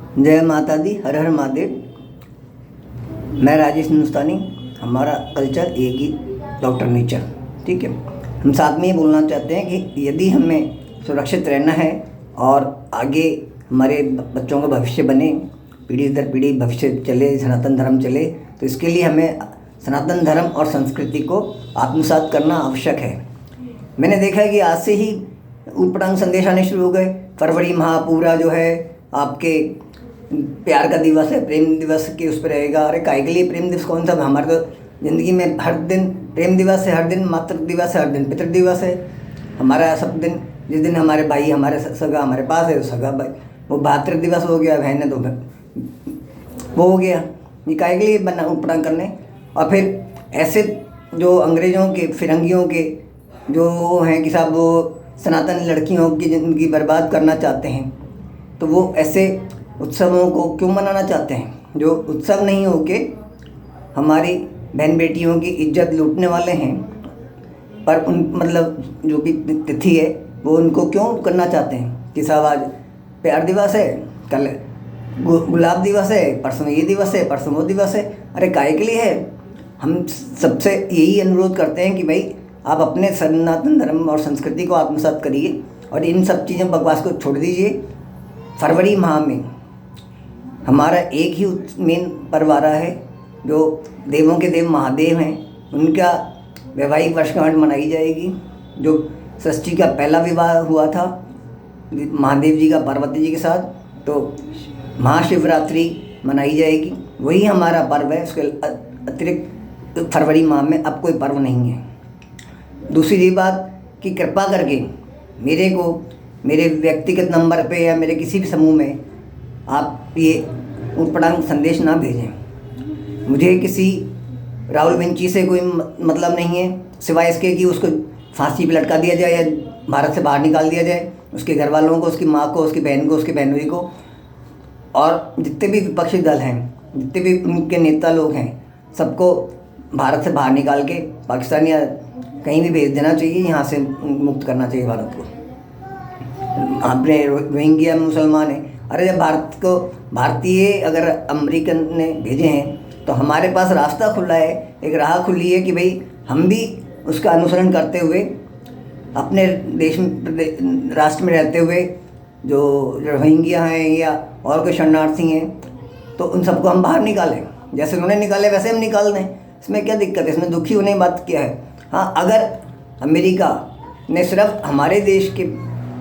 जय माता दी, हर हर महादेव। मैं राजेश हिंदुस्तानी। हमारा कल्चर एक ही, डॉक्टर नेचर। ठीक है, हम साथ में ये बोलना चाहते हैं कि यदि हमें सुरक्षित रहना है और आगे हमारे बच्चों का भविष्य बने, पीढ़ी दर पीढ़ी भविष्य चले, सनातन धर्म चले, तो इसके लिए हमें सनातन धर्म और संस्कृति को आत्मसात करना आवश्यक है। मैंने देखा है कि आज से ही ऊटपटांग संदेश आने शुरू हो गए। फरवरी माह पूरा जो है आपके प्यार का दिवस है, प्रेम दिवस के उस पर रहेगा। अरे काय के लिए प्रेम दिवस? कौन सा? हमारे तो ज़िंदगी में हर दिन प्रेम दिवस है, हर दिन मातृ दिवस है, हर दिन पितृ दिवस है। हमारा सब दिन, जिस दिन हमारे भाई हमारे सगा हमारे पास है, सगा भाई, वो भातृ दिवस हो गया, बहन है तो वो हो गया। ये काय के लिए बना ऊटपटांग करने? और फिर ऐसे जो अंग्रेज़ों के, फिरंगियों के जो हैं कि साहब वो सनातन लड़कियों की ज़िंदगी बर्बाद करना चाहते हैं, तो वो ऐसे उत्सवों को क्यों मनाना चाहते हैं जो उत्सव नहीं हो के हमारी बहन बेटियों की इज्जत लूटने वाले हैं। पर उन मतलब जो भी तिथि है वो उनको क्यों करना चाहते हैं कि साहब आज प्यार दिवस है, कल गुलाब दिवस है, परसों ये दिवस है, परसों वो दिवस है। अरे काय के लिए है? हम सबसे यही अनुरोध करते हैं कि भाई आप अपने सनातन धर्म और संस्कृति को आत्मसात करिए और इन सब चीज़ों बकवास को छोड़ दीजिए। फरवरी माह में हमारा एक ही मेन पर्व आ रहा है जो देवों के देव महादेव हैं, उनका वैवाहिक वर्षगांठ मनाई जाएगी। जो सृष्टि का पहला विवाह हुआ था महादेव जी का पार्वती जी के साथ, तो महाशिवरात्रि मनाई जाएगी। वही हमारा पर्व है। उसके अतिरिक्त फरवरी माह में अब कोई पर्व नहीं है। दूसरी बात कि कृपा करके मेरे को मेरे व्यक्तिगत नंबर पे या मेरे किसी भी समूह में आप ये ऊटपटांग संदेश ना भेजें। मुझे किसी राहुल विंची से कोई मतलब नहीं है, सिवाय इसके कि उसको फांसी पे लटका दिया जाए या भारत से बाहर निकाल दिया जाए, उसके घर वालों को, उसकी माँ को, उसकी बहन को, उसकी बहनोई को, और जितने भी विपक्षी दल हैं, जितने भी उनके नेता लोग हैं, सबको भारत से बाहर निकाल के पाकिस्तान या कहीं भी भेज देना चाहिए। यहाँ से मुक्त करना चाहिए भारत को। आपने रोहिंग्या मुसलमान है, अरे जब भारत को भारतीय अगर अमेरिकन ने भेजे हैं तो हमारे पास रास्ता खुला है, एक राह खुली है कि भाई हम भी उसका अनुसरण करते हुए अपने देश में, राष्ट्र में रहते हुए जो रोहिंग्या हैं या और कोई शरणार्थी हैं, तो उन सबको हम बाहर निकालें। जैसे उन्होंने निकाले वैसे हम निकाल दें। इसमें क्या दिक्कत है? इसमें दुखी होने की बात क्या है? हाँ, अगर अमेरिका ने सिर्फ हमारे देश के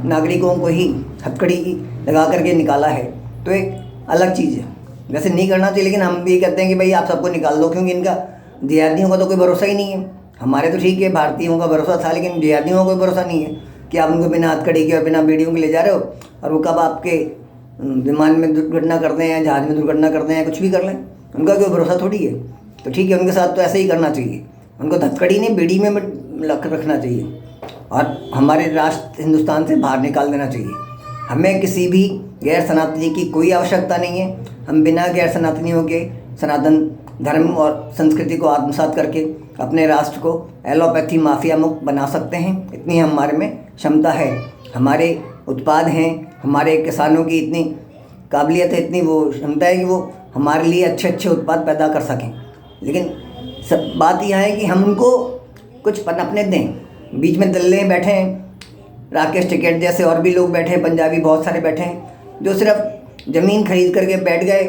नागरिकों को ही हथकड़ी लगा करके निकाला है तो एक अलग चीज़ है, वैसे नहीं करना चाहिए। लेकिन हम भी ये कहते हैं कि भाई आप सबको निकाल दो, क्योंकि इनका जिहादियों का तो कोई भरोसा ही नहीं है। हमारे तो ठीक है, भारतीयों का भरोसा था, लेकिन जिहादियों का कोई भरोसा नहीं है कि आप उनको बिना हथकड़ी के और बिना बेड़ियों के ले जा रहे हो और वो कब आपके विमान में दुर्घटना करते हैं, जहाज़ में दुर्घटना करते हैं, कुछ भी कर लें, उनका कोई भरोसा थोड़ी है। तो ठीक है, उनके साथ तो ऐसे ही करना चाहिए, उनको हथकड़ी नहीं बेड़ी में रखना चाहिए और हमारे राष्ट्र हिंदुस्तान से बाहर निकाल देना चाहिए। हमें किसी भी गैर सनातनी की कोई आवश्यकता नहीं है। हम बिना गैर सनातनियों के सनातन धर्म और संस्कृति को आत्मसात करके अपने राष्ट्र को एलोपैथी माफिया मुक्त बना सकते हैं। इतनी हमारे में क्षमता है, हमारे उत्पाद हैं, हमारे किसानों की इतनी काबिलियत है, इतनी वो क्षमता है कि वो हमारे लिए अच्छे अच्छे उत्पाद पैदा कर सकें। लेकिन सब बात यह है कि हम उनको कुछ पनपने दें। बीच में दल्ले बैठे हैं, राकेश टिकैत जैसे और भी लोग बैठे हैं, पंजाबी बहुत सारे बैठे हैं, जो सिर्फ ज़मीन खरीद करके बैठ गए।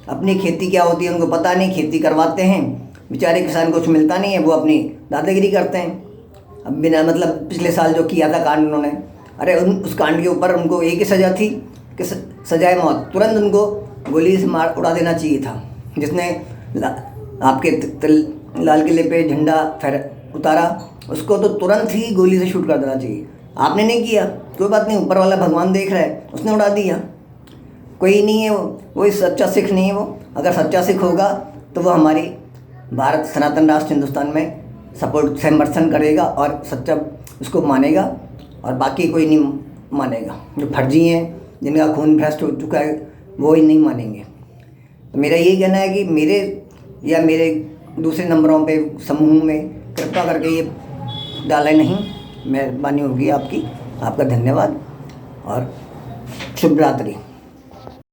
अपनी खेती क्या होती है उनको पता नहीं, खेती करवाते हैं, बेचारे किसान को कुछ मिलता नहीं है, वो अपनी दादागिरी करते हैं। अब बिना मतलब पिछले साल जो किया था कांड उन्होंने, अरे उस कांड के ऊपर उनको एक ही सज़ा थी कि सजाए मौत। तुरंत उनको गोली से मार उड़ा देना चाहिए था। जिसने आपके लाल किले पे झंडा उतारा उसको तो तुरंत ही गोली से शूट कर देना चाहिए। आपने नहीं किया, कोई बात नहीं, ऊपर वाला भगवान देख रहा है, उसने उड़ा दिया। कोई नहीं है वो सच्चा सिख नहीं है। वो अगर सच्चा सिख होगा तो वो हमारी भारत सनातन राष्ट्र हिंदुस्तान में सपोर्ट समर्थन करेगा और सच्चा उसको मानेगा, और बाकी कोई नहीं मानेगा। जो फर्जी हैं, जिनका खून भ्रष्ट हो चुका है, वो ही नहीं मानेंगे। तो मेरा यही कहना है कि मेरे या मेरे दूसरे नंबरों पे समूह में कृपा करके ये डालें नहीं। मेहरबानी होगी आपकी। आपका धन्यवाद और शुभ रात्रि।